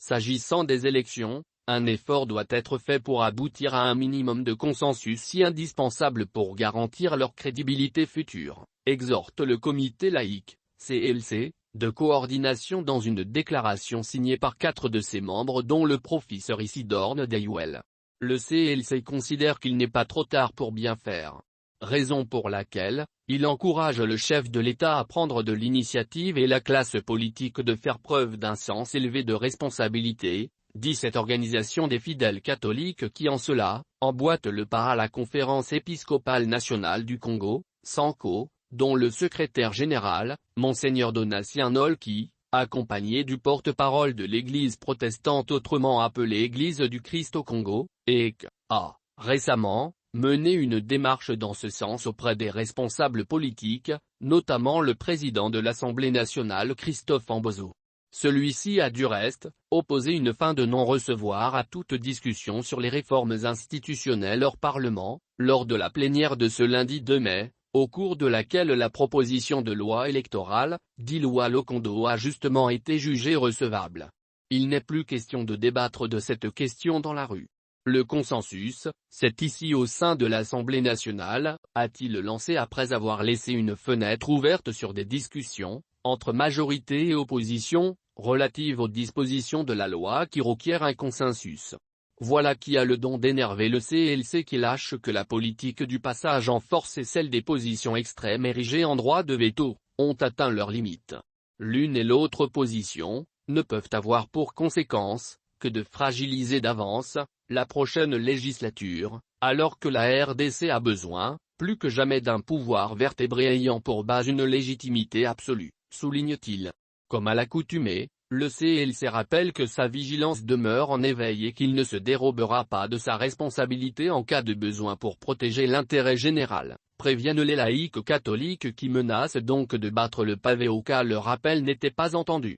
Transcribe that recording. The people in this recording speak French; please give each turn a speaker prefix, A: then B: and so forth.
A: S'agissant des élections, un effort doit être fait pour aboutir à un minimum de consensus si indispensable pour garantir leur crédibilité future, exhorte le comité laïque, CLC, de coordination dans une déclaration signée par 4 de ses membres dont le professeur Isidore Ndayouel. Le CLC considère qu'il n'est pas trop tard pour bien faire. Raison pour laquelle, il encourage le chef de l'État à prendre de l'initiative et la classe politique de faire preuve d'un sens élevé de responsabilité, dit cette organisation des fidèles catholiques qui en cela, emboîte le pas à la conférence épiscopale nationale du Congo, SENCO, dont le secrétaire général, Monseigneur Donatien Nolki, accompagné du porte-parole de l'Église protestante autrement appelée Église du Christ au Congo, EC, a, récemment, mené une démarche dans ce sens auprès des responsables politiques, notamment le président de l'Assemblée nationale Christophe Ambozo. Celui-ci a du reste, opposé une fin de non-recevoir à toute discussion sur les réformes institutionnelles hors Parlement, lors de la plénière de ce lundi 2 mai, au cours de laquelle la proposition de loi électorale, dit loi Lokondo a justement été jugée recevable. Il n'est plus question de débattre de cette question dans la rue. Le consensus, c'est ici au sein de l'Assemblée nationale, a-t-il lancé après avoir laissé une fenêtre ouverte sur des discussions, entre majorité et opposition, relatives aux dispositions de la loi qui requièrent un consensus. Voilà qui a le don d'énerver le CLC qui lâche que la politique du passage en force et celle des positions extrêmes érigées en droit de veto, ont atteint leurs limites. L'une et l'autre position, ne peuvent avoir pour conséquence, que de fragiliser d'avance, la prochaine législature, alors que la RDC a besoin, plus que jamais d'un pouvoir vertébré ayant pour base une légitimité absolue, souligne-t-il. Comme à l'accoutumée, le CLC rappelle que sa vigilance demeure en éveil et qu'il ne se dérobera pas de sa responsabilité en cas de besoin pour protéger l'intérêt général, préviennent les laïcs catholiques qui menacent donc de battre le pavé au cas le rappel n'était pas entendu.